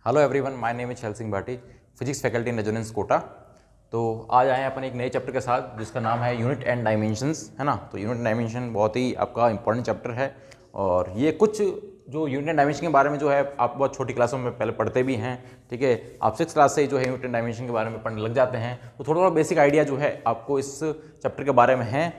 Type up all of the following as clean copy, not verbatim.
Hello everyone, my name is Shail Singh Bhati, physics faculty in Resonance Kota. तो आज आए हैं अपन एक नए चैप्टर के साथ जिसका नाम है यूनिट एंड डायमेंशंस, है ना। तो यूनिट एंड डायमेंशन बहुत ही आपका इंपॉर्टेंट चैप्टर है और ये कुछ जो यूनिट एंड डायमेंशन के बारे में जो है आप बहुत छोटी क्लासों में पहले पढ़ते भी हैं, ठीक है। आप 6th क्लास से ही जो है यूनिट एंड डायमेंशन के बारे में पढ़ने लग जाते हैं, तो थोड़ा थोड़ा बेसिक आइडिया जो है आपको इस चैप्टर के बारे में है।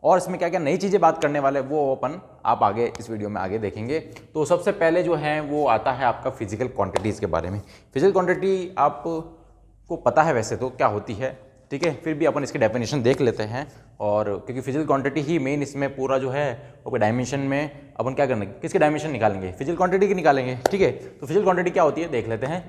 और इसमें क्या क्या नई चीज़ें बात करने वाले वो अपन आप आगे इस वीडियो में आगे देखेंगे। तो सबसे पहले जो है वो आता है आपका फिजिकल क्वांटिटीज़ के बारे में। फिजिकल क्वांटिटी आपको पता है वैसे तो क्या होती है, ठीक है, फिर भी अपन इसकी डेफिनेशन देख लेते हैं। और क्योंकि फिजिकल क्वांटिटी ही मेन इसमें पूरा जो है वो डायमेंशन में अपन क्या करना, किसके डायमेंशन निकालेंगे, फिजिकल क्वांटिटी की निकालेंगे, ठीक है। तो फिजिकल क्वांटिटी क्या होती है देख लेते हैं।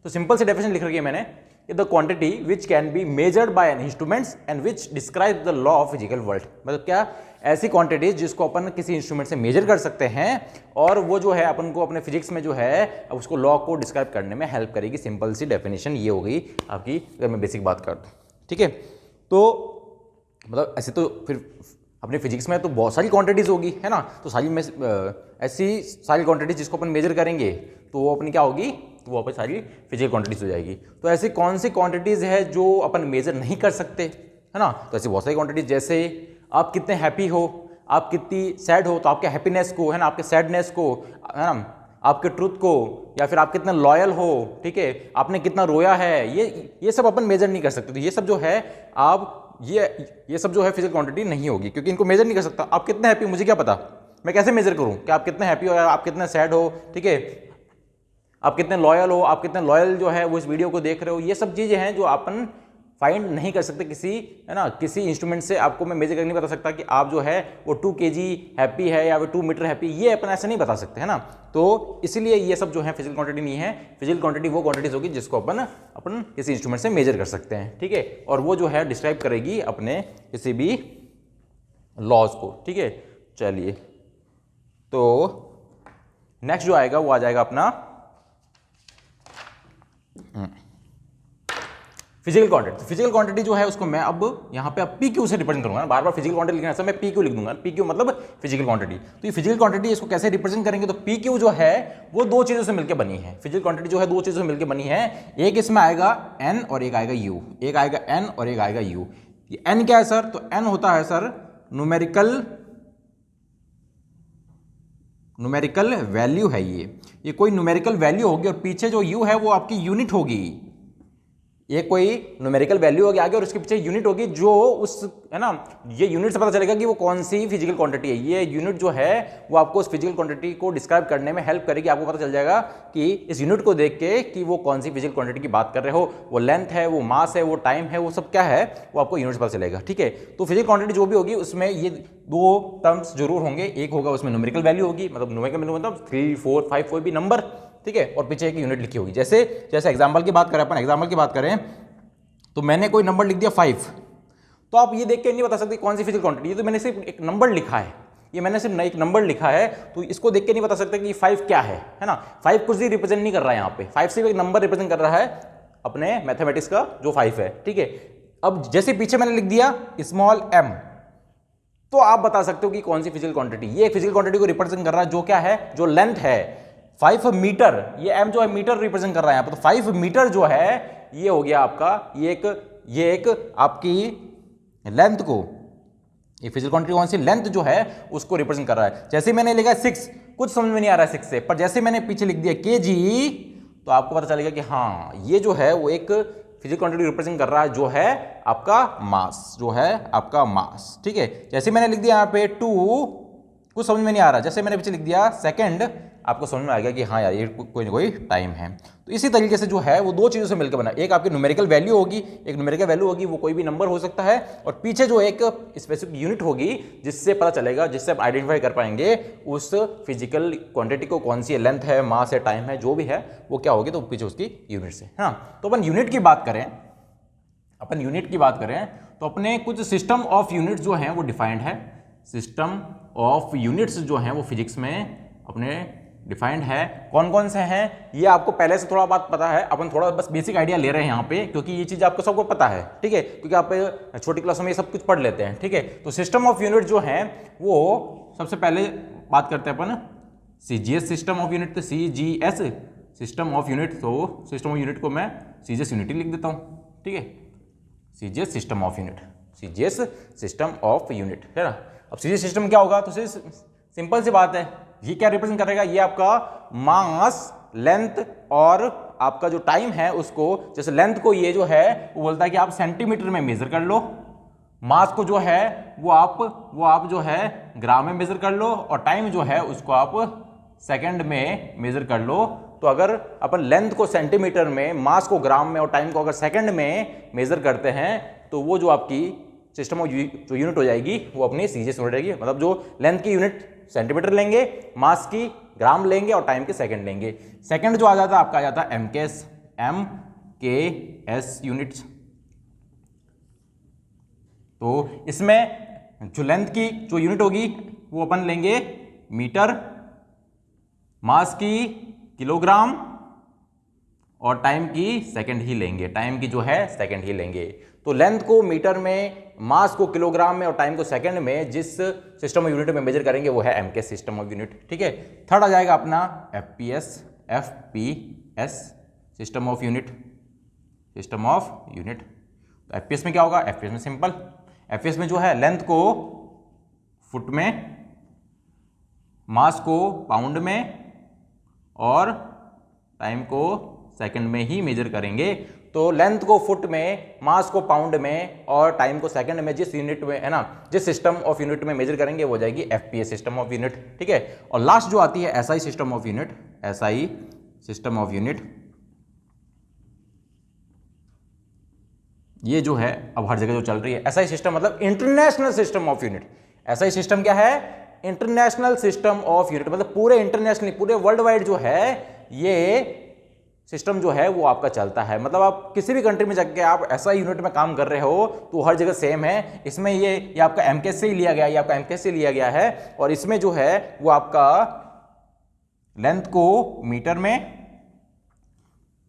तो सिंपल सी डेफिनेशन लिख रखी है मैंने, the quantity which can be measured by an instruments and which describe the law of physical world. मतलब क्या, ऐसी क्वांटिटीज जिसको अपन किसी इंस्ट्रूमेंट से मेजर कर सकते हैं और वो जो है अपन को अपने फिजिक्स में जो है उसको लॉ को डिस्क्राइब करने में हेल्प करेगी। सिंपल सी डेफिनेशन ये हो गई आपकी, अगर मैं बेसिक बात कर दूँ, ठीक है। तो मतलब ऐसे तो फिर अपने फिजिक्स में तो बहुत सारी क्वांटिटीज होगी, है ना। तो सारी में ऐसी सारी क्वांटिटीज जिसको अपन मेजर करेंगे तो वो अपनी क्या होगी, तो वो अपन सारी फिजिकल क्वांटिटीज हो जाएगी। तो ऐसी कौन सी क्वांटिटीज है जो अपन मेजर नहीं कर सकते, है ना। तो ऐसी बहुत सारी क्वांटिटीज, जैसे आप कितने हैप्पी हो, आप कितनी सैड हो, तो आपके हैप्पीनेस को, है ना, आपके सैडनेस को, है ना, आपके ट्रुथ को, या फिर आप कितना लॉयल हो, ठीक है, आपने कितना रोया है, ये सब अपन मेजर नहीं कर सकते। तो ये सब जो है आप ये सब जो है फिजिकल क्वांटिटी नहीं होगी, क्योंकि इनको मेजर नहीं कर सकता। आप कितने हैप्पी, मुझे क्या पता, मैं कैसे मेजर करूं कि आप कितने हैप्पी हो या आप कितने सैड हो, ठीक है, आप कितने लॉयल हो, आप कितने लॉयल जो है वो इस वीडियो को देख रहे हो। ये सब चीजें हैं जो अपन फाइंड नहीं कर सकते किसी, है ना, किसी इंस्ट्रूमेंट से। आपको मैं मेजर करके नहीं बता सकता कि आप जो है वो 2 kg हैप्पी है या फिर 2 मीटर हैप्पी, ये अपन ऐसे नहीं बता सकते, है ना। तो इसलिए ये सब जो है फिजिकल क्वांटिटी नहीं है। फिजिकल क्वांटिटी वो क्वांटिटीज होगी जिसको अपन किसी इंस्ट्रूमेंट से मेजर कर सकते हैं, ठीक है। और वो जो है डिस्क्राइब करेगी अपने किसी भी लॉज को, ठीक है। चलिए, तो नेक्स्ट जो आएगा वो आ जाएगा अपना फिजिकल क्वांटिटी। फिजिकल क्वांटिटी जो है उसको मैं अब यहाँ पे पी क्यू से रिप्रेजेंट करूंगा। बार बार फिजिकल क्वांटिटी लिखना है, मैं पी क्यू लिख दूंगा। पी क्यू मतलब फिजिकल क्वांटिटी। तो ये फिजिकल क्वांटिटी इसको कैसे रिप्रेजेंट करेंगे, तो पी क्यू जो है वो 2 चीजों से मिलकर बनी है। फिजिकल क्वांटिटी जो है 2 चीजों से मिलकर बनी है। एक इसमें आएगा एन और एक आएगा यू। एक आएगा एन और एक आएगा यू। ये एन क्या है सर, तो एन होता है सर न्यूमेरिकल वैल्यू है। ये कोई न्यूमेरिकल वैल्यू होगी और पीछे जो यू है वो आपकी यूनिट होगी। ये कोई न्यूमेरिकल वैल्यू होगी आगे और उसके पीछे यूनिट होगी, जो उस, है ना, ये यूनिट से पता चलेगा कि वो कौन सी फिजिकल क्वांटिटी है। ये यूनिट जो है वो आपको उस फिजिकल क्वांटिटी को डिस्क्राइब करने में हेल्प करेगी। आपको पता चल जाएगा कि इस यूनिट को देख के कि वो कौन सी फिजिकल क्वांटिटी की बात कर रहे हो। वो लेंथ है, वो मास है, वो टाइम है, वो सब क्या है वो आपको यूनिट से पता चलेगा, ठीक है। तो फिजिकल क्वांटिटी जो भी होगी उसमें ये 2 टर्म्स जरूर होंगे। एक होगा उसमें न्यूमेरिकल वैल्यू होगी, मतलब न्यूमेरिकल वैल्यू मतलब 3, 4, 5 कोई भी नंबर, ठीक है, और पीछे एक यूनिट लिखी होगी। जैसे एग्जाम्पल की बात करें, अपन एग्जाम्पल की बात करें तो मैंने कोई नंबर लिख दिया 5, तो आप ये देख के नहीं बता सकते कौन सी फिजिकल क्वांटिटी है। तो मैंने सिर्फ एक नंबर लिखा है, ये मैंने सिर्फ एक नंबर लिखा है, तो इसको देख के नहीं बता सकते कि 5 क्या है ना। 5 कुछ भी रिप्रेजेंट नहीं कर रहा है यहाँ पे। 5 सिर्फ एक नंबर रिप्रेजेंट कर रहा है अपने मैथमेटिक्स का जो 5 है, ठीक है। अब जैसे पीछे मैंने लिख दिया स्मॉल m, तो आप बता सकते हो कि कौन सी फिजिकल क्वांटिटी, ये फिजिकल क्वांटिटी को रिप्रेजेंट कर रहा है जो क्या है, जो लेंथ है 5 मीटर। ये m जो है मीटर रिप्रेजेंट कर रहा है यहाँ पर। तो 5 मीटर जो है ये हो गया आपका, ये एक आपकी लेंथ को, ये फिजिकल क्वांटिटी कौन सी, लेंथ जो है उसको रिप्रेजेंट कर रहा है। जैसे मैंने लिखा 6, कुछ समझ में नहीं आ रहा है 6 से, पर जैसे मैंने पीछे लिख दिया kg, तो आपको पता चलेगा कि हाँ ये जो है वो एक फिजिकल क्वांटिटी रिप्रेजेंट कर रहा है जो है आपका मास, जो है आपका मास, ठीक है। जैसे मैंने लिख दिया यहाँ पे 2, कुछ समझ में नहीं आ रहा, जैसे मैंने पीछे लिख दिया सेकंड, आपको समझ में आ गया कि हाँ यार ये कोई ना कोई टाइम है। तो इसी तरीके से जो है वो 2 चीज़ों से मिलकर बना। एक आपकी न्यूमेरिकल वैल्यू होगी, एक न्यूमेरिकल वैल्यू होगी वो कोई भी नंबर हो सकता है, और पीछे जो एक स्पेसिफिक यूनिट होगी जिससे पता चलेगा, जिससे आप आइडेंटिफाई कर पाएंगे उस फिजिकल क्वांटिटी को कौन सी है, लेंथ है, मास है, टाइम है, जो भी है वो क्या होगी, तो पीछे उसकी यूनिट से, है ना। तो अपन यूनिट की बात करें, तो अपने कुछ सिस्टम ऑफ यूनिट्स जो हैं वो डिफाइंड है। सिस्टम ऑफ यूनिट्स जो हैं वो फिजिक्स में अपने डिफाइंड है। कौन कौन से हैं ये आपको पहले से थोड़ा बात पता है, अपन थोड़ा बस बेसिक आइडिया ले रहे हैं यहाँ पे, क्योंकि ये चीज़ आपको सबको पता है, ठीक है, क्योंकि आप छोटी क्लासों में ये सब कुछ पढ़ लेते हैं, ठीक है। तो सिस्टम ऑफ यूनिट जो है वो सबसे पहले बात करते हैं अपन CGS सिस्टम ऑफ यूनिट। तो सिस्टम ऑफ यूनिट, तो सिस्टम ऑफ यूनिट को मैं सीजीएस यूनिट ही लिख देता हूँ, ठीक है, CGS system of unit, CGS system of unit, है ना। अब सीजीएस सिस्टम क्या होगा, तो सिंपल सी बात है, ये क्या रिप्रेजेंट करेगा, ये आपका मास, लेंथ और आपका जो टाइम है उसको, जैसे लेंथ को ये जो है वो बोलता है कि आप सेंटीमीटर में मेजर कर लो, मास को जो है वो आप जो है ग्राम में मेजर कर लो, और टाइम जो है उसको आप सेकंड में मेजर कर लो। तो अगर अपन लेंथ को सेंटीमीटर में, मास को ग्राम में और टाइम को अगर सेकंड में मेजर करते हैं तो वो जो आपकी सिस्टम ऑफ जो यूनिट हो जाएगी वो अपनी सीजीएस यूनिट रहेगी। मतलब जो लेंथ की यूनिट सेंटीमीटर लेंगे, मास की ग्राम लेंगे और टाइम के सेकंड लेंगे। सेकंड जो आ जाता है आपका आ जाता है एमकेएस यूनिट्स। तो इसमें जो लेंथ की जो यूनिट होगी वो अपन लेंगे मीटर, मास की किलोग्राम और टाइम की सेकंड ही लेंगे, टाइम की जो है सेकंड ही लेंगे। तो लेंथ को मीटर में, मास को किलोग्राम में और टाइम को सेकंड में जिस सिस्टम ऑफ यूनिट में मेजर करेंगे वो है एमके सिस्टम ऑफ यूनिट, ठीक है। थर्ड आ जाएगा अपना FPS system of unit, system of unit. तो एफपीएस में क्या होगा, एफपीएस में सिंपल, एफपीएस में जो है लेंथ को फुट में, मास को पाउंड में और टाइम को सेकंड में ही मेजर करेंगे। तो लेंथ को फुट में, मास को पाउंड में और टाइम को सेकंड में जिस यूनिट में, है ना, जिस सिस्टम ऑफ यूनिट में मेजर करेंगे वो हो जाएगी एफपीएस सिस्टम ऑफ यूनिट, ठीक है। और लास्ट जो आती है SI system of unit, SI system of unit, ये जो है अब हर जगह जो चल रही है एसआई सिस्टम, मतलब international system of unit. SI system क्या है, इंटरनेशनल सिस्टम ऑफ यूनिट, मतलब पूरे इंटरनेशनली, पूरे वर्ल्ड वाइड जो है ये सिस्टम जो है वो आपका चलता है। मतलब आप किसी भी कंट्री में जाके आप ऐसा यूनिट में काम कर रहे हो तो हर जगह सेम है। इसमें ये आपका एमकेएस से ही लिया गया, ये आपका एमकेएस से लिया गया है। और इसमें जो है वो आपका लेंथ को मीटर में,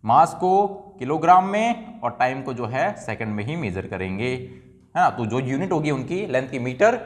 मास को किलोग्राम में और टाइम को जो है सेकंड में ही मेजर करेंगे, है ना। तो जो यूनिट होगी उनकी लेंथ की मीटर,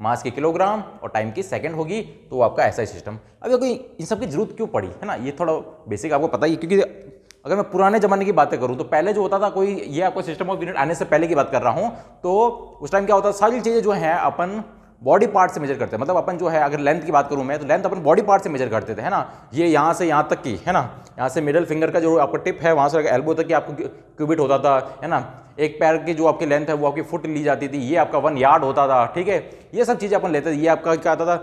मास की किलोग्राम और टाइम की सेकंड होगी, तो आपका एसआई सिस्टम। अब कोई इन सब की जरूरत क्यों पड़ी, है ना, ये थोड़ा बेसिक आपको पता ही, क्योंकि अगर मैं पुराने जमाने की बातें करूं तो पहले जो होता था, कोई ये आपको सिस्टम ऑफ यूनिट आने से पहले की बात कर रहा हूं, तो उस टाइम क्या होता था, सारी चीजें जो हैं अपन बॉडी पार्ट से मेजर करते हैं। मतलब अपन जो है, अगर लेंथ की बात करूं मैं, तो लेंथ अपन बॉडी पार्ट से मेजर करते थे, है ना। ये यहाँ से यहाँ तक की, है ना, यहाँ से मिडल फिंगर का जो आपका टिप है वहां से एल्बो तक की आपको क्यूबिट होता था, है ना। एक पैर की जो आपकी लेंथ है वो आपकी फुट ली जाती थी, ये आपका 1 यार्ड होता था, ठीक है। ये सब चीजें अपन लेते थे। ये आपका क्या आता था,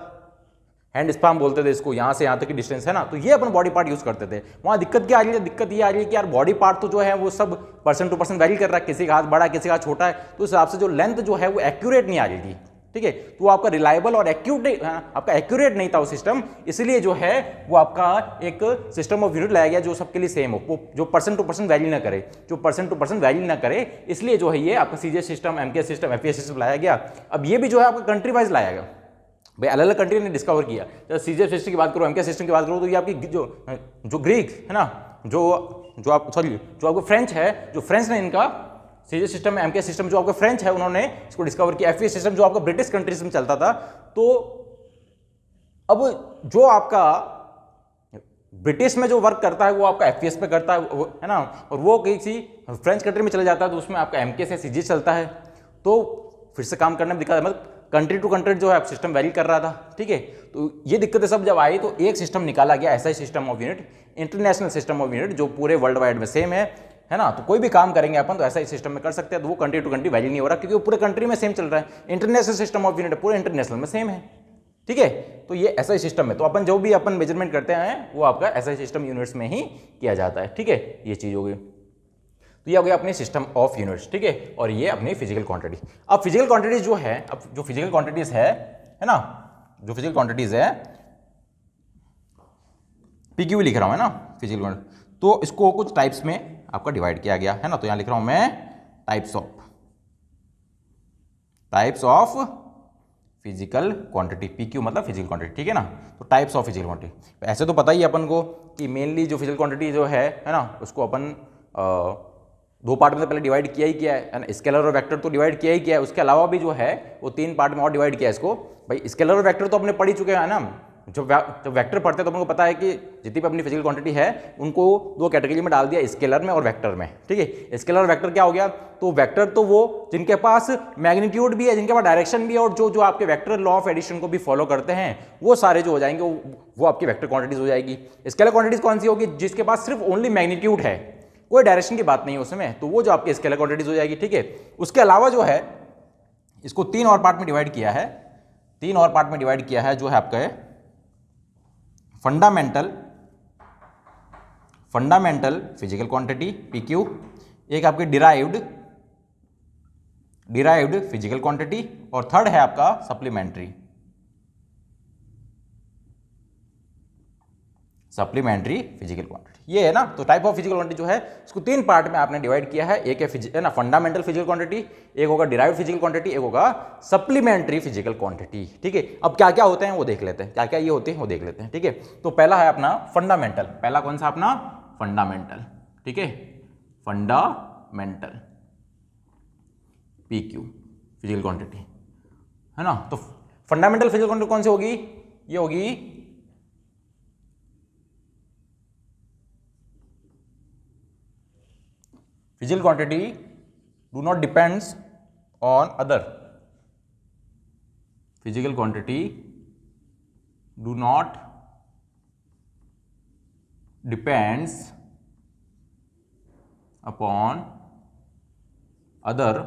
हैंड स्पैम बोलते थे इसको, यहाँ से यहाँ तक की डिस्टेंस, है ना। तो ये अपन बॉडी पार्ट यूज करते थे। वहाँ दिक्कत क्या आ रही है, दिक्कत ये आ रही है कि यार बॉडी पार्ट तो जो है वो सब पर्सन टू पर्सन वैरी कर रहा है, किसी का हाथ बड़ा है, किसी का हाथ छोटा है, तो उस हिसाब से जो लेंथ जो है वो एक्यूरेट नहीं आ रही थी, ठीक है। तो आपका रिलायबल और आपका एक्यूरेट नहीं था वो सिस्टम, इसलिए जो है वो आपका एक सिस्टम ऑफ यूनिट लाया गया जो सबके लिए सेम हो, जो पर्सन टू पर्सन वैरी ना करे, जो पर्सन टू पर्सन वैरी ना करे, इसलिए जो है ये आपका CGS system, MKS system, FPS system लाया गया। अब ये भी जो है आपका कंट्री वाइज लाया गया, भाई अलग अलग कंट्री ने डिस्कवर किया। जब सीजीएस सिस्टम की बात करो, एमकेएस सिस्टम की बात करो, तो ये आपकी जो ग्रीक है ना, जो आपको फ्रेंच है, जो फ्रेंच ने इनका सीजीएस सिस्टम, एमकेएस सिस्टम जो आपका फ्रेंच है, उन्होंने इसको डिस्कवर किया। एफपीएस सिस्टम जो आपका ब्रिटिश कंट्रीज में चलता था। तो अब जो आपका ब्रिटिश में जो वर्क करता है वो आपका एफपीएस पे करता है ना, और वो किसी फ्रेंच कंट्री में चला जाता है तो उसमें आपका एमकेएस या सीजीएस चलता है। तो फिर से काम करने में दिक्कत, मतलब कंट्री टू कंट्री जो है सिस्टम वैरी कर रहा था, ठीक है। तो ये दिक्कतें सब जब आई तो एक सिस्टम निकाला गया, ऐसा ही system of unit, international system of unit, जो पूरे वर्ल्ड वाइड में सेम है ना। तो कोई भी काम करेंगे अपन तो ऐसा ही सिस्टम में कर सकते हैं। तो वो कंट्री टू कंट्री वैरी नहीं हो रहा, क्योंकि वो पूरे कंट्री में सेम चल रहा है। इंटरनेशनल सिस्टम ऑफ यूनिट पूरे इंटरनेशनल में सेम है, ठीक है। तो ये ऐसा ही सिस्टम है। तो अपन जो भी अपन मेजरमेंट करते हैं वो आपका ऐसा ही सिस्टम यूनिट्स में ही किया जाता है, ठीक है। ये चीज हो गई। तो ये हो गया अपनी सिस्टम ऑफ यूनिट्स, ठीक है। और ये अपनी फिजिकल क्वांटिटी। अब फिजिकल क्वांटिटीज जो है, अब जो फिजिकल क्वांटिटीज है ना, जो फिजिकल क्वांटिटीज है, पीक्यू लिख रहा हूं, है ना, फिजिकल क्वांटिटी। तो इसको कुछ टाइप्स में आपका डिवाइड किया गया है ना। तो यहां लिख रहा हूं मैं types of physical quantity, PQ मतलब फिजिकल क्वांटिटी, ठीक है ना। तो टाइप्स ऑफ फिजिकल क्वांटिटी, ऐसे तो पता ही अपन को कि मेनली जो फिजिकल क्वांटिटी जो है ना, उसको अपन दो पार्ट में तो पहले डिवाइड किया ही किया है ना, स्केलर और वेक्टर तो डिवाइड किया ही किया है। उसके अलावा भी जो है वो 3 पार्ट में और डिवाइड किया है इसको। भाई स्केलर और वेक्टर तो अपने पढ़ ही चुके हैं ना, जब वेक्टर पढ़ते हैं तो हमको पता है कि जितनी भी अपनी फिजिकल क्वांटिटी है उनको दो कैटेगरी में डाल दिया, स्केलर में और वेक्टर में। ठीक है, स्केलर और वेक्टर क्या हो गया, तो वेक्टर तो वो जिनके पास मैग्नीट्यूड भी है, जिनके पास डायरेक्शन भी है, और जो आपके वेक्टर लॉ ऑफ एडिशन को भी फॉलो करते हैं, वो सारे जो हो जाएंगे वो आपकी वेक्टर क्वांटिटीज हो जाएगी। स्केलर क्वांटिटीज कौन सी होगी, जिसके पास सिर्फ ओनली मैग्नीट्यूड है, कोई डायरेक्शन की बात नहीं है उसमें, तो वो जो आपकी स्केलर क्वांटिटीज हो जाएगी। ठीक है, उसके अलावा जो है इसको 3 और पार्ट में डिवाइड किया है, 3 और पार्ट में डिवाइड किया है, जो है आपका फंडामेंटल फिजिकल क्वांटिटी PQ, एक आपकी डिराइव्ड फिजिकल क्वांटिटी, और थर्ड है आपका सप्लीमेंट्री फिजिकल क्वांटिटी। ये है ना, तो टाइप ऑफ फिजिकल क्वांटिटी जो है इसको 3 पार्ट में आपने डिवाइड किया है। एक है ना फंडामेंटल फिजिकल क्वांटिटी, एक होगा डिराइव्ड फिजिकल क्वांटिटी, एक होगा सप्लीमेंट्री फिजिकल क्वांटिटी। ठीक है, अब क्या क्या होते हैं वो देख लेते हैं, क्या क्या ये होते हैं वो देख लेते हैं। ठीक है, तो पहला है अपना फंडामेंटल, पहला कौन सा अपना फंडामेंटल। ठीक है, फंडामेंटल PQ फिजिकल क्वांटिटी है ना। तो फंडामेंटल फिजिकल क्वांटिटी कौन सी होगी, ये होगी physical quantity do not depends on other, physical quantity do not depends upon other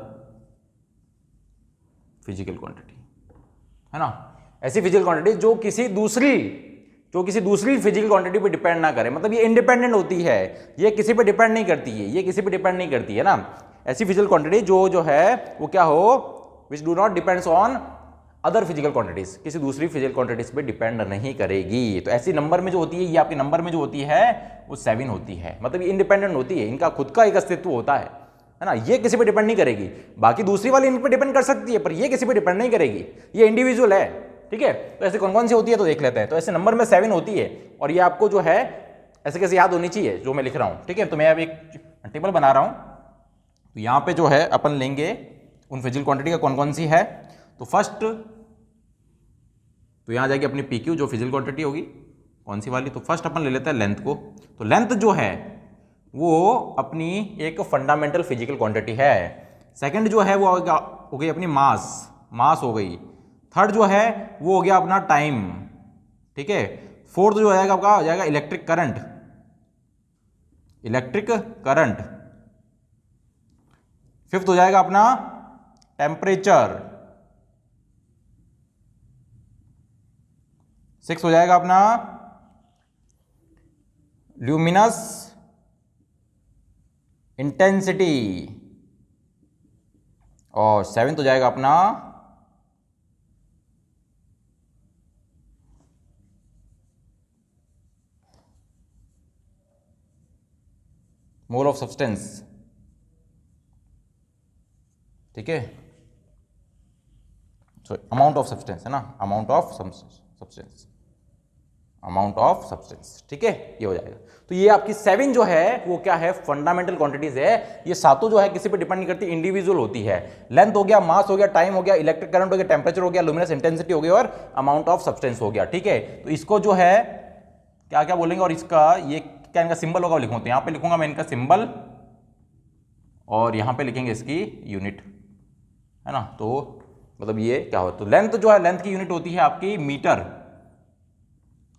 physical quantity, है ना। ऐसी फिजिकल क्वांटिटी जो किसी दूसरी फिजिकल क्वांटिटी पे डिपेंड ना करे, मतलब ये इंडिपेंडेंट होती है, ये किसी पे डिपेंड नहीं करती है, ये किसी पे डिपेंड नहीं करती है ना। ऐसी फिजिकल क्वांटिटी जो है वो क्या हो, which do not depends on other physical quantities, किसी दूसरी फिजिकल क्वांटिटीज पे डिपेंड नहीं करेगी। तो ऐसी नंबर में जो होती है, ये आपके नंबर में जो होती है वो 7 होती है, मतलब ये इंडिपेंडेंट होती है, इनका खुद का एक अस्तित्व होता है ना। ये किसी पे डिपेंड नहीं करेगी, बाकी दूसरी वाली इन पे डिपेंड कर सकती है, पर ये किसी पे डिपेंड नहीं करेगी, ये इंडिविजुअल है। ठीक है, तो ऐसे कौन कौन सी होती है तो देख लेते हैं। तो ऐसे नंबर में 7 होती है, और ये आपको जो है ऐसे कैसे याद होनी चाहिए जो मैं लिख रहा हूं। ठीक है, तो मैं अब एक टेबल बना रहा हूं, तो यहां पे जो है अपन लेंगे उन फिजिकल क्वांटिटी का कौन कौन सी है। तो फर्स्ट तो यहां जाएगी अपनी PQ जो फिजिकल क्वांटिटी होगी, कौन सी वाली, तो फर्स्ट अपन ले लेते हैं लेंथ को। तो लेंथ जो है वो अपनी एक फंडामेंटल फिजिकल क्वांटिटी है। सेकंड जो है वो हो गई अपनी मास हो गई। थर्ड जो है वो हो गया अपना टाइम। ठीक है, फोर्थ जो है आपका हो जाएगा इलेक्ट्रिक करंट। फिफ्थ हो जाएगा अपना टेम्परेचर। सिक्स हो जाएगा अपना ल्यूमिनस इंटेंसिटी, और सेवेंथ हो जाएगा अपना मोल ऑफ सब्सटेंस। ठीक है, सॉरी अमाउंट ऑफ सब्सटेंस है ना, अमाउंट ऑफ सब्सटेंस। ठीक है, ये हो जाएगा। तो ये आपकी 7 जो है वो क्या है, फंडामेंटल क्वांटिटीज है। ये सातों जो है किसी पे डिपेंड नहीं करती, इंडिविजुअल होती है। लेंथ हो गया, मास हो गया, टाइम हो गया, इलेक्ट्रिक करंट हो गया, टेम्परेचर हो गया, लुमिनस इंटेंसिटी हो गई, और अमाउंट ऑफ सब्सटेंस हो गया। ठीक है, तो इसको जो है क्या क्या बोलेंगे, और इसका ये क्या इनका सिंबल होगा लिखूंगा, तो यहां पे लिखूंगा मैं इनका सिंबल, और यहां पे लिखेंगे इसकी यूनिट, है ना। तो मतलब ये क्या हो, तो लेंथ जो है, लेंथ की यूनिट होती है आपकी मीटर।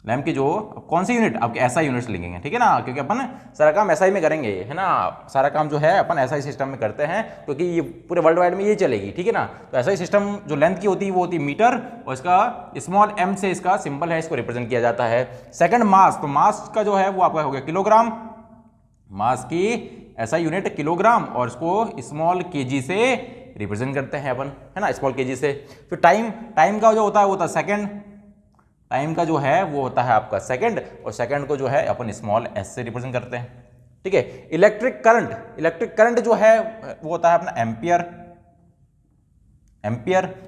लैम्प की जो कौन सी यूनिट, आपके SI यूनिट्स लिखेंगे। ठीक है ना, क्योंकि अपन सारा काम SI में करेंगे, है ना। सारा काम जो है अपन SI सिस्टम में करते हैं, क्योंकि ये पूरे वर्ल्ड वाइड में ये चलेगी। ठीक है ना, तो SI सिस्टम जो लेंथ की होती है वो होती है मीटर, और इसका स्मॉल m से इसका सिंबल है, इसको रिप्रेजेंट किया जाता है। सेकंड मास, तो मास का जो है वो आपका हो गया किलोग्राम, मास की SI यूनिट किलोग्राम, और इसको स्मॉल kg से रिप्रेजेंट करते हैं अपन, है ना, स्मॉल kg से। फिर टाइम का जो होता है वो होता है सेकंड, टाइम का जो है वो होता है आपका सेकंड, और सेकंड को जो है अपन स्मॉल s से रिप्रेजेंट करते हैं। ठीक है, इलेक्ट्रिक करंट जो है वो होता है अपना एम्पियर,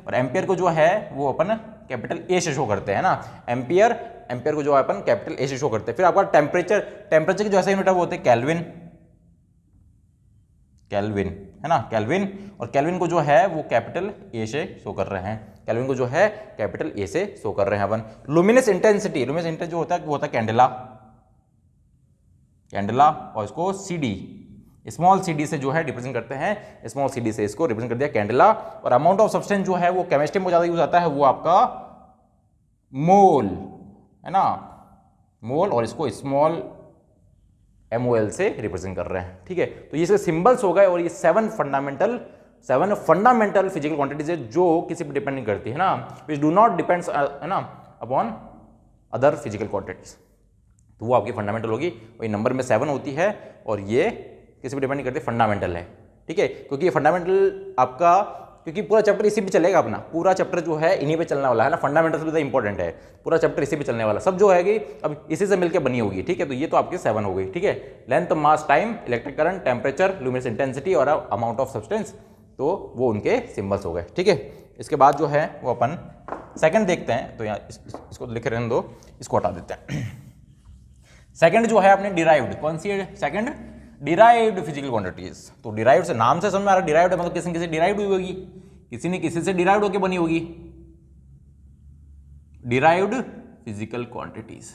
और एम्पियर को जो है वो अपन कैपिटल A से शो करते हैं ना, एम्पियर को जो है अपन कैपिटल A से शो करते हैं। फिर आपका टेम्परेचर की जो ऐसा यूनिट है वो होते हैं केल्विन, है ना, केल्विन। और केल्विन को जो है वो कैपिटल ए से शो कर रहे हैं, केल्विन को जो है कैपिटल ए से शो कर रहे हैं अपन। लुमिनस इंटेंसिटी, लुमिनस इंटेंसिटी जो होता है वो होता है कैंडेला, कैंडेला, और इसको C D, small c d से जो है रिप्रेजेंट करते हैं, स्मॉल सी डी से इसको रिप्रेजेंट कर दिया कैंडेला। और अमाउंट ऑफ सब्सटेंस जो है वो केमिस्ट्री में ज्यादा यूज आता है, वो आपका मोल, है ना, मोल, और इसको स्मॉल MOL से रिप्रेजेंट कर रहे हैं, ठीक है। तो ये इसके सिंबल्स हो गए, और ये 7 फंडामेंटल फिजिकल क्वांटिटीज है जो किसी पर डिपेंड नहीं करती है ना, विच डू नॉट डिपेंड्स, है ना, अपॉन अदर फिजिकल क्वांटिटीज। तो वो आपकी फंडामेंटल होगी, वही नंबर में 7 होती है, और ये किसी पर डिपेंड नहीं करती, फंडामेंटल है, ठीक है। क्योंकि ये फंडामेंटल आपका, क्योंकि पूरा चैप्टर इसी पे चलेगा अपना, पूरा चैप्टर जो है इन्हीं पे चलने वाला है ना, फंडामेंटल्स भी तो इंपॉर्टेंट है, पूरा चैप्टर इसी पे चलने वाला, सब जो है कि अब इसी से मिलकर बनी होगी, ठीक है। तो ये तो आपकी 7 हो गई, ठीक है। Length, mass, time, electric current, temperature, luminous intensity और अमाउंट ऑफ सब्सटेंस, तो वो उनके सिंबल्स हो गए, ठीक है। इसके बाद जो है वो अपन सेकंड देखते हैं, तो यहाँ इसको लिख रहने दो, इसको हटा देते हैं। सेकंड जो है अपने डिराइव्ड, कौन सी है सेकंड? Derived physical quantities. तो डिराइव्ड से नाम से समझ में आ रहा है, डिराइव्ड मतलब किसी न किसी डिराइव्ड हुई होगी, किसी ने किसी से डिराइव्ड होकर बनी होगी, डिराइव्ड फिजिकल क्वांटिटीज।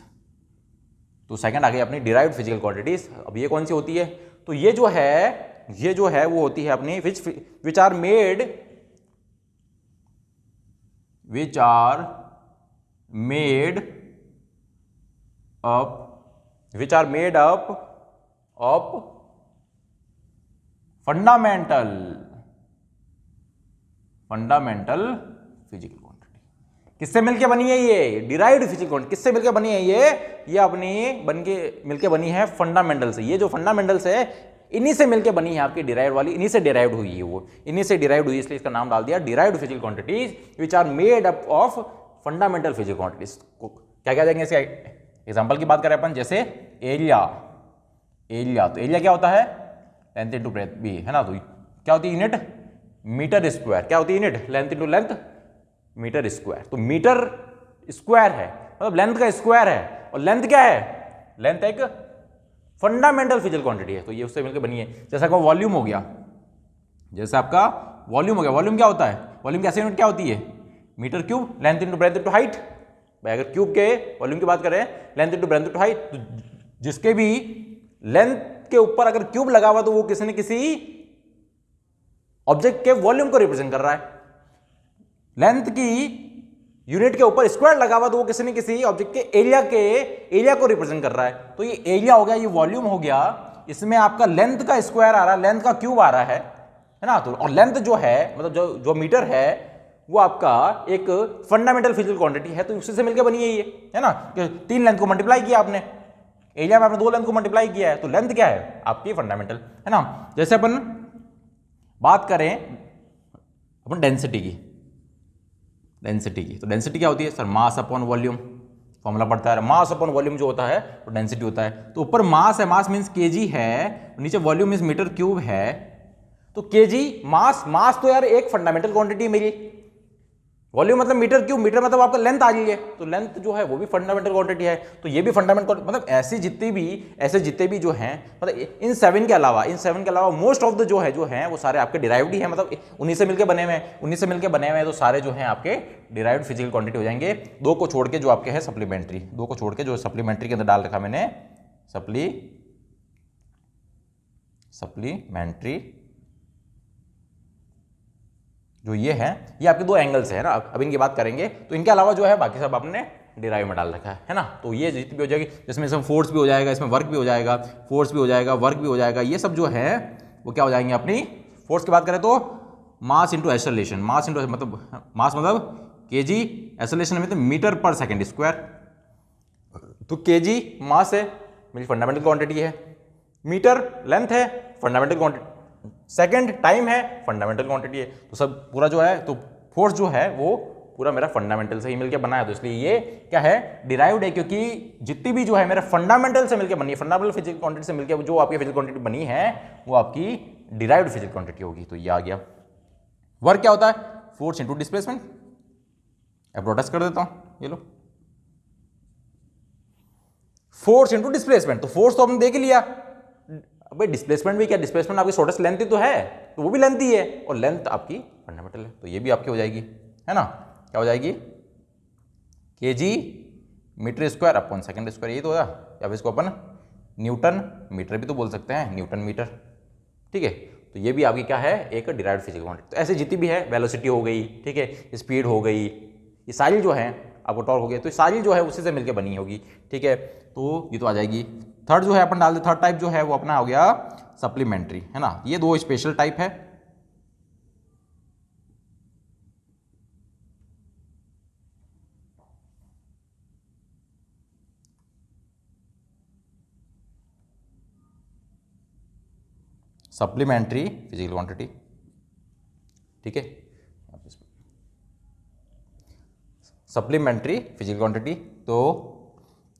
तो सेकंड आ गई अपनी डिराइव्ड फिजिकल क्वांटिटीज। अब ये कौन सी होती है? तो ये जो है वो होती है अपनी which are made up of fundamental physical quantity. किससे मिलके बनी है ये? Derived physical quantity. किससे मिलके बनी है ये अपनी मिलके बनी है फंडामेंटल से। ये जो फंडामेंटल्स है इन्हीं से मिलके बनी है आपकी डिराइव्ड वाली, इन्हीं से डिराइव्ड हुई है वो, इन्हीं से डिराइव्ड हुई, इसलिए इसका नाम डाल दिया derived physical quantities which are made up of fundamental physical quantities. क्या क्या देंगे इसके एग्जांपल की बात करें अपन, जैसे एरिया। तो एरिया क्या होता है? लेंथ इनटू ब्रेथ भी, है ना। तो क्या होती है यूनिट? Metre square. क्या होती है unit? Length into length, metre square. तो मीटर स्क्वायर है मतलब लेंथ का स्क्वायर है, और लेंथ क्या है? लेंथ एक फंडामेंटल फिजिकल क्वांटिटी है, तो ये उससे मिलकर बनी है। जैसा आपका वॉल्यूम हो गया, वॉल्यूम क्या होता है? वॉल्यूम की ऐसी यूनिट क्या होती है? Metre cube. Length into breadth into height. भाई अगर क्यूब के वॉल्यूम की बात करें, length into breadth into height, तो जिसके भी लेंथ के ऊपर अगर क्यूब लगा हुआ तो वो किसी न किसी ऑब्जेक्ट के वॉल्यूम को रिप्रेजेंट कर रहा है। लेंथ की यूनिट के ऊपर स्क्वायर लगा हुआ तो वो किसी न किसी ऑब्जेक्ट के एरिया को रिप्रेजेंट कर रहा है। तो ये एरिया हो गया, ये वॉल्यूम हो गया, इसमें आपका लेंथ का स्क्वायर आ रहा है, लेंथ का क्यूब आ रहा है ना। तो और लेंथ जो है मतलब जो मीटर है वो आपका एक फंडामेंटल फिजिकल क्वांटिटी है, तो उसी से मिलकर बनी है ये, है ना। 3 लेंथ को मल्टीप्लाई किया आपने, एरिया में आपने 2 लेंथ को मल्टीप्लाई किया है, तो लेंथ क्या है? आपकी फंडामेंटल, है ना। जैसे अपन बात करें अपन डेंसिटी की, तो डेंसिटी क्या होती है sir? Mass upon volume, formula पड़ता है, मास अपॉन वॉल्यूम जो होता है वो डेंसिटी होता है। तो ऊपर मास है, मास मींस केजी है, नीचे वॉल्यूम मींस मीटर क्यूब है। तो केजी मास तो यार एक फंडामेंटल क्वांटिटी मेरी, वॉल्यूम मतलब मीटर क्यूब, मीटर मतलब आपका लेंथ आ रही है, तो लेंथ जो है वो भी फंडामेंटल क्वांटिटी है। तो ये भी फंडामेंटल मतलब ऐसे जितने भी जो हैं मतलब इन 7 के अलावा मोस्ट ऑफ द जो है वो सारे आपके डिराइव्ड ही है, मतलब उन्हीं से मिलकर बने हुए हैं, तो सारे जो हैं आपके डिराइव्ड फिजिकल क्वांटिटी हो जाएंगे। 2 को छोड़ के जो आपके हैं सप्लीमेंट्री, 2 को छोड़ के जो सप्लीमेंट्री के अंदर डाल रखा मैंने सप्लीमेंट्री जो ये है, ये आपके 2 एंगल्स है ना। अब इनकी बात करेंगे तो इनके अलावा जो है बाकी सब आपने डिराइव में डाल रखा है ना। तो ये जितनी भी हो जाएगी, जिसमें इसमें फोर्स भी हो जाएगा, इसमें वर्क भी हो जाएगा, वर्क भी हो जाएगा, ये सब जो है वो क्या हो जाएंगे अपनी। फोर्स की बात करें तो मास इंटू एक्सेलरेशन, मास मतलब केजी, एक्सेलरेशन में तो मीटर पर सेकेंड स्क्वायर। तो केजी मास है, मेरी फंडामेंटल क्वांटिटी है, मीटर लेंथ है, फंडामेंटल क्वांटिटी, सेकंड टाइम है, फंडामेंटल क्वांटिटी है। तो सब पूरा जो है तो फोर्स जो है वो पूरा मेरा फंडामेंटल से ही मिलकर बना है, तो इसलिए ये क्या है? डिराइव्ड है, क्योंकि जितनी भी जो है मेरा फंडामेंटल से मिलकर बनी है, फंडामेंटल फिजिकल क्वांटिटी से मिलकर जो आपकी फिजिकल क्वांटिटी बनी है वो आपकी डिराइव्ड फिजिकल क्वांटिटी होगी। तो ये आ गया। वर्क क्या होता है? Force into displacement. अब प्रोटेस्ट कर देता हूं, ये लो, फोर्स इंटू डिस्प्लेसमेंट। तो फोर्स तो हमने देख लिया, अब भाई डिस्प्लेसमेंट भी क्या, डिस्प्लेसमेंट आपकी शॉर्टेस्ट लेंथ ही तो है, तो वो भी लेंथ ही है, और लेंथ आपकी फंडामेंटल है, तो ये भी आपकी हो जाएगी, है ना, क्या हो जाएगी, kg metre square upon second square, ये तो होगा, या फिर इसको अपन न्यूटन मीटर भी तो बोल सकते हैं, न्यूटन मीटर, ठीक है। तो ये भी आपकी क्या है, एक डिराइव्ड फिजिकल क्वांटिटी। तो ऐसे जितनी भी है, वेलोसिटी हो गई, ठीक है, स्पीड हो गई, ये सारी जो है आपको टॉर्क हो गया, तो ये सारी जो है उसी से मिलकर बनी होगी, ठीक है। तो ये तो आ जाएगी। थर्ड जो है अपन डाल दे, थर्ड टाइप जो है वो अपना हो गया सप्लीमेंट्री, है ना। ये दो स्पेशल टाइप है, सप्लीमेंट्री फिजिकल क्वांटिटी, ठीक है, सप्लीमेंट्री फिजिकल क्वांटिटी। तो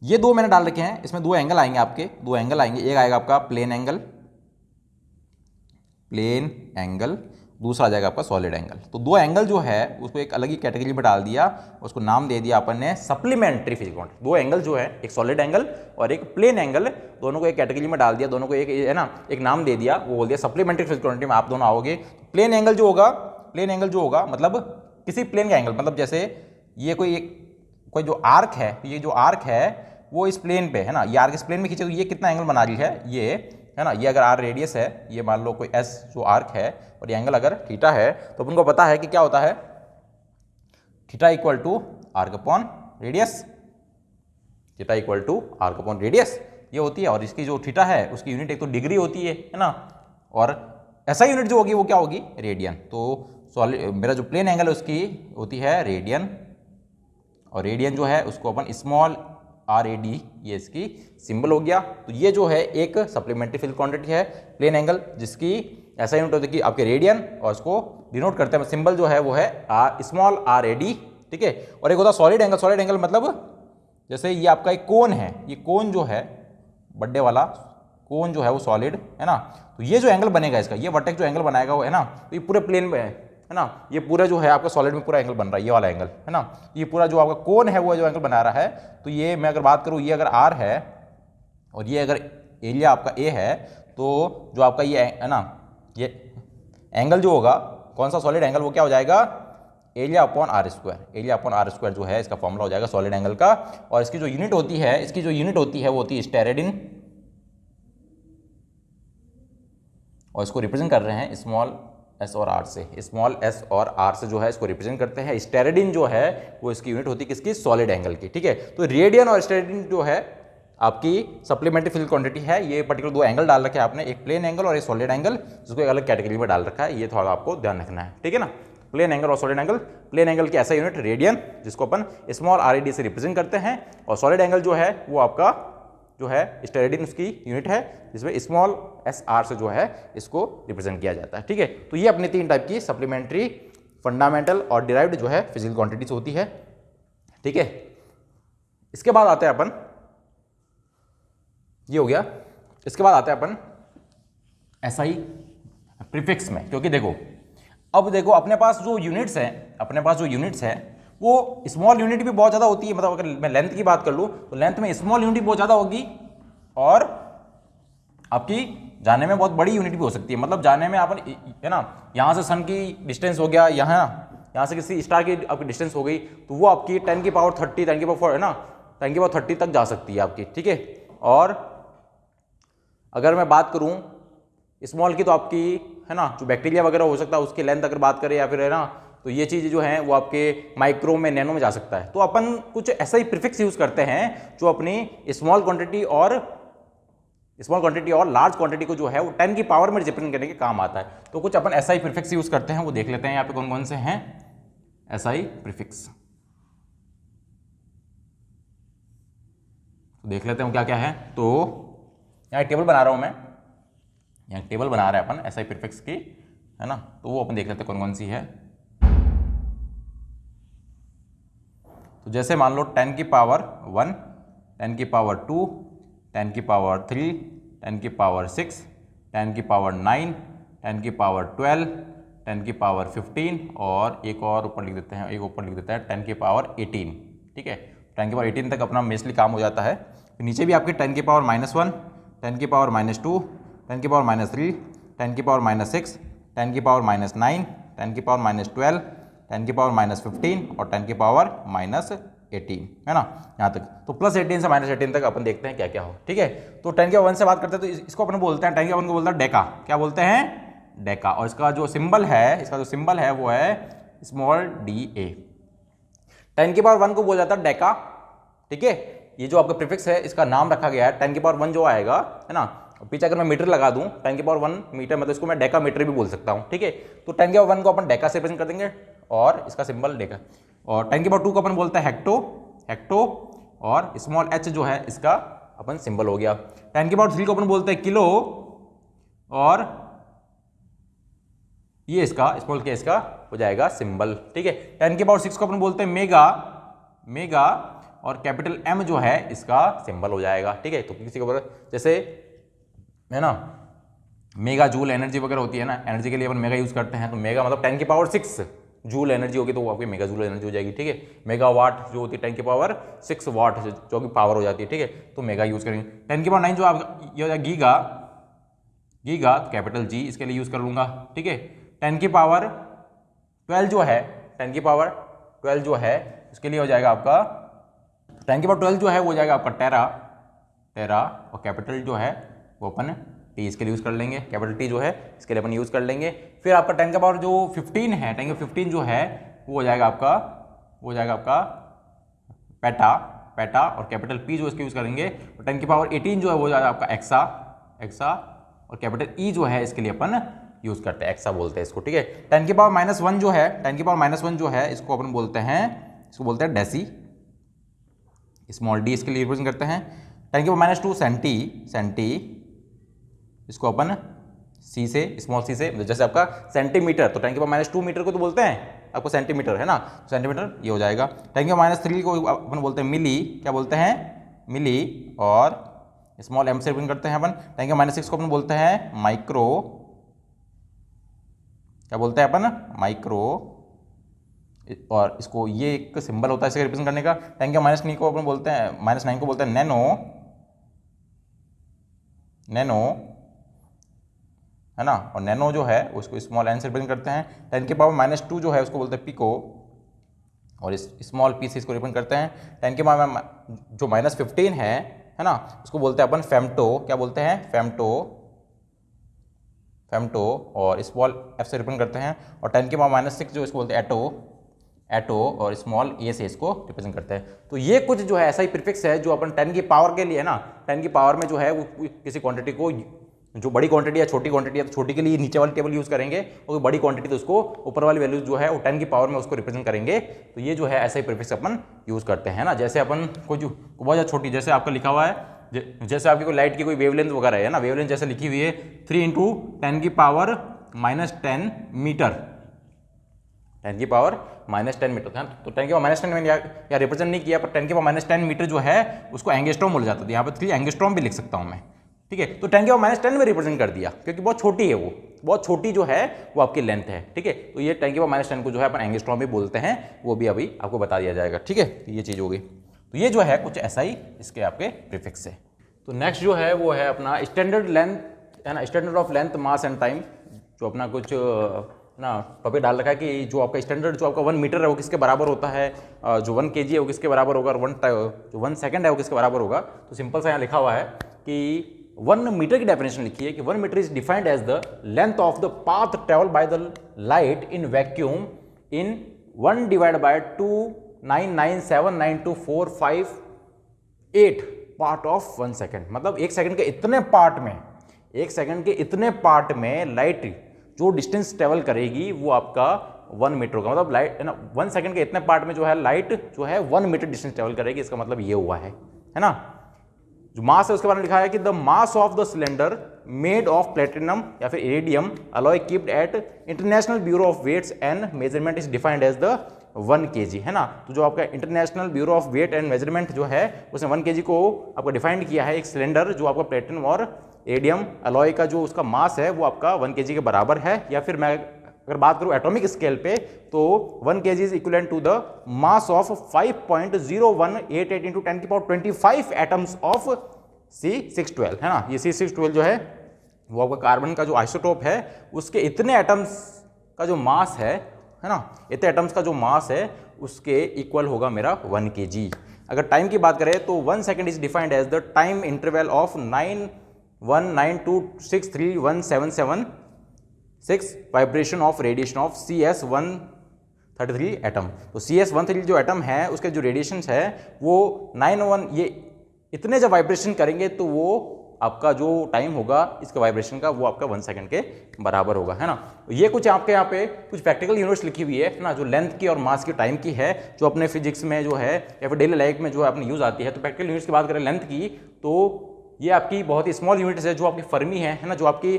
ये दो मैंने डाल रखे हैं, इसमें दो एंगल आएंगे आपके, दो एंगल आएंगे, एक आएगा आपका प्लेन एंगल, प्लेन एंगल, दूसरा आ जाएगा आपका सॉलिड एंगल। तो दो एंगल जो है उसको एक अलग ही कैटेगरी में डाल दिया, उसको नाम दे दिया अपन ने सप्लीमेंट्री फिजिकल क्वांटिटी। दो एंगल जो है, एक सॉलिड एंगल और एक प्लेन एंगल, दोनों को एक कैटेगरी में डाल दिया, दोनों को एक, है ना, एक नाम दे दिया, वो बोल दिया सप्लीमेंट्री फिजिकल क्वांटिटी में आप दोनों आओगे। प्लेन एंगल जो होगा, प्लेन एंगल जो होगा मतलब किसी प्लेन का एंगल, मतलब जैसे ये कोई जो आर्क है, ये जो आर्क है वो इस प्लेन पे है ना, ये आर्क इस प्लेन में खींचे तो ये कितना एंगल बना रही है, ये है ना, ये अगर आर रेडियस है, ये मान लो कोई एस जो आर्क है, और ये एंगल अगर थीटा है, तो अपन को पता है कि क्या होता है, theta equal to arc upon radius, theta equal to arc upon radius ये होती है। और इसकी जो थीटा है उसकी यूनिट एक तो डिग्री होती है ना, और ऐसा यूनिट जो होगी वो क्या होगी, रेडियन। तो सॉलिड मेरा जो प्लेन एंगल है उसकी होती है रेडियन, और रेडियन जो है उसको अपन स्मॉल RAD, ये इसकी सिंबल हो गया। तो ये जो है एक सप्लीमेंट्री फिजिकल क्वांटिटी है, प्लेन एंगल, जिसकी ऐसा यूनिट होता है कि आपके रेडियन, और उसको डिनोट करते हैं सिंबल जो है वो है स्मॉल RAD, ठीक है। और एक होता है सॉलिड एंगल, सॉलिड एंगल मतलब जैसे ये आपका एक कोन है, ये कोन जो है बड्डे वाला कोन जो है वो सॉलिड है ना, तो ये जो एंगल बनेगा इसका, ये वर्टेक्स जो एंगल बनाएगा वो है ना, तो ये पूरे प्लेन में है ना, ये पूरा जो है आपका सॉलिड में पूरा एंगल बन रहा है, ये वाला एंगल है ना, ये पूरा जो आपका कोन है वो जो एंगल बना रहा है। तो ये मैं अगर बात करूँ, ये अगर R है और ये अगर एरिया आपका A है, तो जो आपका ये है ना, ये एंगल जो होगा कौन सा सॉलिड एंगल, वो क्या हो जाएगा, area upon r square, area upon r square जो है इसका फॉर्मूला हो जाएगा सॉलिड एंगल का। और इसकी जो यूनिट होती है, इसकी जो यूनिट होती है वो होती है स्टेरेडिन, और इसको रिप्रेजेंट कर रहे हैं स्मॉल s और r से, स्मॉल s और r से जो है इसको रिप्रेजेंट करते हैं। स्टेरेडिन जो है वो इसकी यूनिट होती है किसकी, सॉलिड एंगल की, ठीक है। तो रेडियन और स्टेरेडिन जो है आपकी सप्लीमेंट्री फिजिकल क्वांटिटी है। ये पर्टिकुलर दो एंगल डाल रखे हैं आपने, एक प्लेन एंगल और एक सॉलिड एंगल, जिसको एक अलग कैटेगरी में डाल रखा है, ये थोड़ा आपको ध्यान रखना है, ठीक है ना। प्लेन एंगल और सॉलिड एंगल, प्लेन एंगल की ऐसा यूनिट रेडियन, जिसको अपन स्मॉल RAD से रिप्रेजेंट करते हैं, और सॉलिड एंगल जो है वो आपका जो है स्टेरेडिन उसकी यूनिट है, जिसमें स्मॉल SR से जो है इसको रिप्रेजेंट किया जाता है, ठीक है। तो ये अपनी तीन टाइप की सप्लीमेंट्री, फंडामेंटल और डिराइव्ड जो है फिजिकल क्वांटिटीज होती है, ठीक है। इसके बाद आते हैं अपन, ये हो गया, इसके बाद आते हैं अपन SI प्रीफिक्स में, क्योंकि देखो अब देखो अपने पास जो यूनिट्स हैं, अपने पास जो यूनिट्स है वो स्मॉल यूनिट भी बहुत ज़्यादा होती है, मतलब अगर मैं लेंथ की बात कर लूँ तो लेंथ में स्मॉल यूनिट बहुत ज़्यादा होगी, और आपकी जाने में बहुत बड़ी यूनिट भी हो सकती है। मतलब जाने में अपन है ना, यहाँ से सन की डिस्टेंस हो गया, यहाँ से किसी स्टार की आपकी डिस्टेंस हो गई, तो वो आपकी 10 की पावर 30, 10 की पावर 4 है ना, 10 की पावर 30 तक जा सकती है आपकी, ठीक है। और अगर मैं बात करूँ स्मॉल की, तो आपकी है ना जो बैक्टीरिया वगैरह हो सकता है उसकी लेंथ अगर बात करें, या फिर है ना, तो ये चीज़ जो है वो आपके माइक्रो में, नैनो में जा सकता है। तो अपन कुछ ऐसा ही प्रीफिक्स यूज करते हैं जो अपनी स्मॉल क्वांटिटी और लार्ज क्वांटिटी को जो है वो 10 की पावर में रिप्रेजेंट करने के काम आता है। तो कुछ अपन ऐसा ही प्रीफिक्स यूज करते हैं, वो देख लेते हैं यहाँ पे कौन कौन से हैं ऐसा ही प्रीफिक्स, तो देख लेते हैं क्या क्या है। तो यहाँ टेबल बना रहा हूँ मैं, यहाँ टेबल बना रहे हैं अपन SI प्रीफिक्स की, है ना, तो वो अपन देख लेते हैं कौन कौन सी है। तो जैसे मान लो 10 की पावर 1, 10 की पावर 2, 10 की पावर 3, 10 की पावर 6, 10 की पावर 9, 10 की पावर 12, 10 की पावर 15, और एक और ऊपर लिख देते हैं, एक ऊपर लिख देते हैं 10 की पावर 18, ठीक है। 10 की पावर 18 तक अपना मेस्टली काम हो जाता है। फिर नीचे भी आपके 10 की पावर -1, 10 की पावर -2, 10 की पावर -3, 10 की पावर -6, 10 की पावर -9, 10 की पावर -12, 10 की पावर -15 और 10 की पावर -18, है ना, यहाँ तक। तो +18 से -18 तक अपन देखते हैं क्या क्या हो, ठीक है। तो 10 की पावर 1 से बात करते हैं तो इसको अपन बोलते हैं, 10 की पावर 1 को बोलते हैं डेका। क्या बोलते हैं? डेका। और इसका जो सिंबल है वो है स्मॉल da। 10 की पावर 1 को बोला जाता है डेका, ठीक है। ये जो आपका प्रीफिक्स है इसका नाम रखा गया है। 10 की पावर 1 जो आएगा, है ना, पीछे अगर मैं मीटर लगा दूं 10 की पावर 1 मीटर, मतलब इसको मैं डेका मीटर भी बोल सकता हूं, ठीक है। तो 10 की पावर 1 को अपन डेका से रिप्रेजेंट कर देंगे और इसका सिंबल डेका। और 10 की पावर 2 को अपन बोलते हैं हेक्टो और स्मॉल h जो है इसका अपन सिंबल हो गया। 10 की पावर 3 को अपन बोलते हैं किलो और ये इसका स्मॉल के इसका हो जाएगा सिंबल, ठीक है। 10 की पावर 6 को अपन बोलते हैं मेगा और कैपिटल M जो है इसका सिंबल हो जाएगा, ठीक है। तो किसी को जैसे है ना मेगा जूल एनर्जी वगैरह होती है ना, एनर्जी के लिए अपन मेगा यूज करते हैं, तो मेगा मतलब 10 की पावर 6 जूल एनर्जी होगी तो वो आपकी मेगा जूल एनर्जी हो जाएगी, ठीक है। मेगा वाट जो होती है 10 की पावर 6 वाट जो कि पावर हो जाती है, ठीक है, तो मेगा यूज करेंगे। 10 की पावर 9 जो आप ये हो जाएगा गीगा कैपिटल G इसके लिए यूज कर लूंगा, ठीक है। 10 की पावर 12 जो है 10 की पावर 12 जो है उसके लिए हो जाएगा आपका 10 की पावर 12 जो है वो हो जाएगा आपका टेरा और कैपिटल जो है वो अपन T इसके लिए यूज कर लेंगे, कैपिटल T जो है इसके लिए अपन यूज कर लेंगे। फिर आपका 10 का पावर जो 15 है 10 का 15 जो है वो हो जाएगा आपका पेटा और कैपिटल P जो इसके यूज करेंगे। और 10 की पावर 18 जो है वो हो जाएगा आपका एक्सा और कैपिटल E जो है इसके लिए अपन यूज करते हैं, एक्सा बोलते हैं इसको, ठीक है। 10 की पावर -1 जो है 10 की पावर -1 जो है इसको अपन बोलते हैं डेसी, स्मॉल d इसके लिए रिप्रेजेंट करते हैं। 10 की पावर -2 सेंटी इसको अपन C से स्मॉल c से, जैसे आपका सेंटीमीटर, तो 10 की पावर -2 मीटर को तो बोलते हैं आपको सेंटीमीटर, है ना, सेंटीमीटर ये हो जाएगा। 10 की पावर -3 को अपन बोलते हैं मिली, क्या बोलते हैं? मिली और स्मॉल m से रिप्रेजेंट करते हैं अपन। 10 की पावर -6 को अपन बोलते हैं माइक्रो, क्या बोलते हैं अपन? माइक्रो, और इसको ये एक सिंबल होता है इसे रिप्रेजेंट करने का। 10 के -9 को अपन बोलते हैं -9 को बोलते हैं नैनो, है ना, और नैनो जो है उसको स्मॉल n से रिप्रेजेंट करते हैं। 10 के पावर -2 जो है उसको बोलते हैं पिको और इस स्मॉल p से इसको रिप्रेजेंट करते हैं। 10 के पावर जो -15 है ना, उसको बोलते हैं अपन फेमटो, क्या बोलते हैं? फेमटो और स्मॉल f से रिप्रेजेंट करते हैं। और 10 के पावर -6 जो इसको बोलते हैं एटो और स्मॉल a से इसको रिप्रेजेंट करते हैं। तो ये कुछ जो है ऐसा ही प्रीफिक्स है जो अपन 10 की पावर के लिए, है ना, 10 की पावर में जो है वो किसी क्वांटिटी को, जो बड़ी क्वांटिटी या छोटी क्वांटिटी है तो छोटी के लिए नीचे वाली टेबल यूज करेंगे और बड़ी क्वांटिटी तो उसको ऊपर वाली वैल्यू जो है वो 10 की पावर में उसको रिप्रेजेंट करेंगे। तो ये जो है ऐसा ही प्रीफिक्स अपन यूज करते हैं ना। जैसे अपन को जो बहुत ज़्यादा छोटी, जैसे आपका लिखा हुआ है, जैसे आपकी कोई लाइट की कोई वेवलेंथ वगैरह है ना, वेवलेंथ जैसे लिखी हुई है 3 × 10 की पावर -10 मीटर, 10 की पावर -10 मीटर था। तो 10 की पावर -10 मैंने यहाँ रिप्रेजेंट नहीं किया, पर 10 की पावर -10 मीटर जो है उसको एंगस्ट्रॉम बोला जाता है। यहाँ पर 3 एंगस्ट्रॉम भी लिख सकता हूँ मैं, ठीक है। तो 10 की पावर -10 में रिप्रेजेंट कर दिया क्योंकि बहुत छोटी है, वो बहुत छोटी जो है वो आपकी लेंथ है, ठीक है। तो ये 10 की पावर -10 को जो है अपन एंगस्ट्रॉम भी बोलते हैं, वो भी अभी आपको बता दिया जाएगा, ठीक है। तो ये चीज़ होगी। तो ये जो है कुछ ऐसा ही इसके आपके प्रीफिक्स है। तो नेक्स्ट जो है वो है अपना स्टैंडर्ड लेंथ, है ना, standard of length mass and time, जो अपना कुछ ना टॉपिक डाल रखा है कि जो आपका स्टैंडर्ड जो आपका 1 मीटर है वो किसके बराबर होता है, जो 1 kg है वो किसके बराबर होगा, और जो 1 सेकंड है वो किसके बराबर होगा। तो सिंपल सा यहाँ लिखा हुआ है कि 1 मीटर की डेफिनेशन लिखी है कि 1 metre is defined as the length of the path travel by the light in vacuum in 1 divide by 299792458 part of 1 second. मतलब 1 सेकंड के इतने पार्ट में लाइट जो डिस्टेंस ट्रेवल करेगी वो आपका 1 मीटर होगा। मतलब लाइट, है ना, 1 सेकंड के इतने पार्ट में जो है लाइट जो है 1 मीटर डिस्टेंस ट्रेवल करेगी। इसका मतलब ये हुआ है ना। जो मास है उसके बारे में लिखा है कि the mass of the cylinder made of platinum या फिर iridium alloy kept at international bureau of weights and measurement is defined as the 1 kg, है ना। तो जो आपका international bureau of weight and measurement जो है उसने 1 kg को आपका डिफाइंड किया है। एक सिलेंडर जो आपका प्लेटिनम और एडियम अलॉय का जो उसका मास है वो आपका 1 kg के बराबर है। या फिर मैं अगर बात करूं एटॉमिक स्केल पे तो 1 kg is equivalent to the mass of 5.0188 into 10 की पावर 25 एटम्स ऑफ C612, है ना। ये C612 जो है वो आपका कार्बन का जो आइसोटोप है उसके इतने एटम्स का जो मास है ना, इतने एटम्स का जो मास है उसके इक्वल होगा मेरा 1 kg। अगर टाइम की बात करें तो 1 second is defined as the time interval of 91926317776 vibration of radiation of CS133 atom. तो CS133 जो एटम है उसके जो रेडिएशन है वो 91, ये इतने जब वाइब्रेशन करेंगे तो वो आपका जो टाइम होगा इसका वाइब्रेशन का वो आपका 1 सेकंड के बराबर होगा, है ना। तो ये कुछ आपके यहाँ पे कुछ प्रैक्टिकल यूनिट्स लिखी हुई है ना, जो लेंथ की और मास की टाइम की है, जो अपने फिजिक्स में जो है या फिर डेली लाइफ में जो है अपनी यूज आती है। तो प्रैक्टिकल यूनिट्स की बात करें लेंथ की तो ये आपकी बहुत ही स्मॉल यूनिट्स है, जो आपकी फर्मी है ना, जो आपकी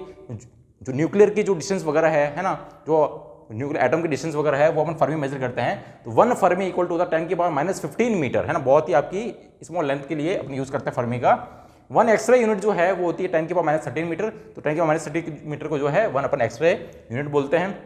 जो न्यूक्लियर की जो डिस्टेंस वगैरह है ना, जो न्यूक्लियर एटम की डिस्टेंस वगैरह है वो अपन फर्मी मेजर करते हैं। तो 1 fermi equal to the 10⁻⁻15 metre, है ना, बहुत ही आपकी स्मॉल लेंथ के लिए अपनी यूज करते हैं फर्मी का। 1 एक्सरे यूनिट जो है वो होती है 10⁻13 मीटर। तो 10⁻13 मीटर को जो है 1 अपन एक्सरे यूनिट बोलते हैं।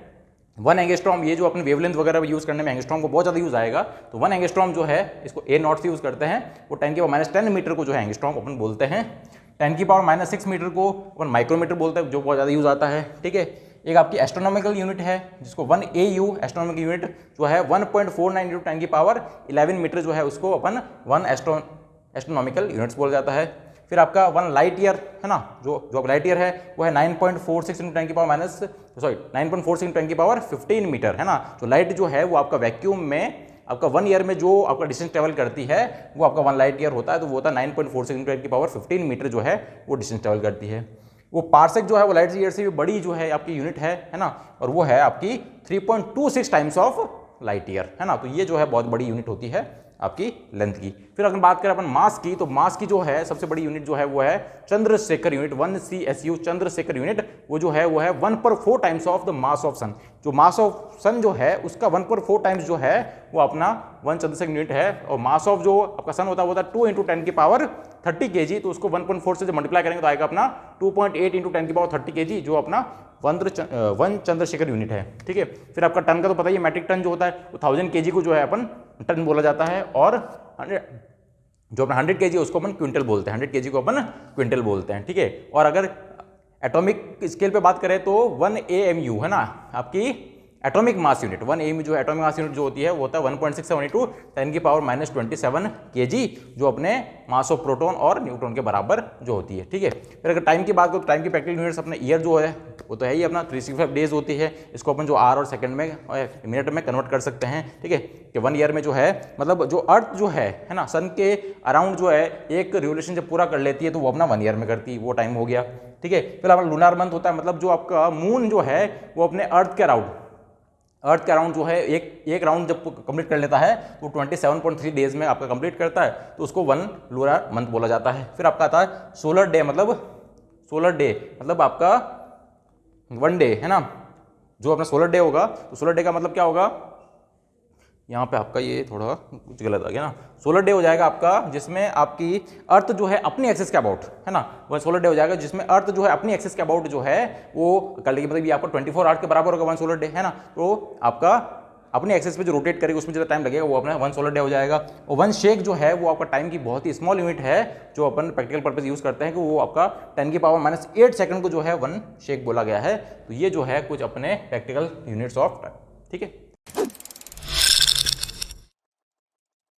1 एंगस्ट्रॉम, ये जो अपने वेवलेंथ वगैरह यूज करने में एंगस्ट्रॉम को बहुत ज़्यादा यूज आएगा, तो 1 एंगस्ट्रॉम जो है इसको A0 से यूज करते हैं। वो 10⁻10 मीटर को जो है एंगस्ट्रॉम अपन बोलते हैं। 10⁻6 मीटर को अपन माइक्रोमीटर बोलते हैं, जो बहुत ज़्यादा यूज आता है, ठीक है। एक आपकी एस्ट्रोनॉमिकल यूनिट है जिसको 1 AU एस्ट्रोनॉमिकल यूनिट जो है 1.49 × 10⁻11 मीटर जो है उसको अपन 1 एस्ट्रोनॉमिकल यूनिट्स बोला जाता है। फिर आपका 1 लाइट ईयर है ना, जो लाइट ईयर है वो है 9.46 × 10⁻15 मीटर, है ना। जो लाइट जो है वो आपका वैक्यूम में आपका 1 ईयर में जो आपका डिस्टेंस ट्रेवल करती है वो आपका 1 लाइट ईयर होता है। तो वो होता है 9.46 × 10⁻15 मीटर जो है वो डिस्टेंस ट्रेवल करती है। वो पार्सेक जो है वो लाइट ईयर से भी बड़ी जो है आपकी यूनिट है ना, और वो है आपकी 3.26 टाइम्स ऑफ लाइट ईयर, है ना। तो ये जो है बहुत बड़ी यूनिट होती है आपकी लेंथ की। फिर अगर बात करें अपन मास की, तो मास की जो है सबसे बड़ी यूनिट जो है वो है Chandrashekhar unit, 1 CSU Chandrashekhar unit. वो जो है वो है 1/4 times of the mass of sun. जो मास ऑफ सन जो है उसका 1/4 टाइम्स जो है वो अपना 1 चंद्रशेखर यूनिट है। और मास ऑफ जो आपका सन होता है वो होता है 2 × 10⁻30 kg। तो उसको 1.4 से जब मल्टीप्लाई करेंगे तो आएगा अपना 2.8 × 10⁻30 kg, जो अपना 1 चंद्रशेखर यूनिट है, ठीक है। फिर आपका टन का तो पता ही है, मैट्रिक टन जो होता है वो 1000 kg को जो है अपन टन बोला जाता है। और जो अपना 100 kg उसको अपन क्विंटल बोलते हैं, 100 kg को अपन क्विंटल बोलते हैं, ठीक है। और अगर एटॉमिक स्केल पे बात करें तो 1 AMU, है ना, आपकी एटॉमिक मास यूनिट। 1 AMU जो एटॉमिक मास यूनिट जो होती है वो होता है 1.67 × 10⁻27 kg, जो अपने मास ऑफ प्रोटॉन और न्यूट्रॉन के बराबर जो होती है, ठीक है। फिर अगर टाइम की बात करो तो टाइम की प्रैक्टिकल यूनिट्स अपने ईयर जो है वो तो है ही अपना 365 डेज होती है। इसको अपन जो आवर और सेकंड में मिनट में कन्वर्ट कर सकते हैं, ठीक है। कि 1 ईयर में जो है मतलब जो अर्थ जो है ना, सन के अराउंड जो है एक रिवोल्यूशन जब पूरा कर लेती है तो वो अपना 1 ईयर में करती है, वो टाइम हो गया, ठीक है। फिर अपना लूनार मंथ होता है, मतलब जो आपका मून जो है वो अपने अर्थ के अराउंड जो है एक राउंड जब कंप्लीट कर लेता है तो 27.3 डेज में आपका कंप्लीट करता है, तो उसको 1 लूनार मंथ बोला जाता है। फिर आपका आता है सोलर डे, मतलब आपका 1 डे, है ना। जो अपना सोलर डे होगा तो सोलर डे का मतलब क्या होगा, यहाँ पे आपका ये थोड़ा कुछ गलत आ गया ना। सोलर डे हो जाएगा आपका जिसमें आपकी अर्थ जो है अपनी एक्सिस के अबाउट, है ना, वह सोलर डे हो जाएगा जिसमें अर्थ जो है अपनी एक्सिस के अबाउट जो है वो कर लेगी, मतलब ये आपका 24 आवर्स के बराबर होगा 1 सोलर डे, है ना। तो आपका अपनी एक्सिस पे जो रोटेट करेगा उसमें जितना टाइम लगेगा वो अपना 1 सोलर डे हो जाएगा। और 1 शेक जो है वो आपका टाइम की बहुत ही स्मॉल यूनिट है, जो अपन प्रैक्टिकल पर्पस यूज करते हैं कि वो आपका 10⁻⁻8 सेकंड को जो है 1 शेक बोला गया है। तो ये जो है कुछ अपने प्रैक्टिकल यूनिट्स ऑफ टाइम, ठीक है।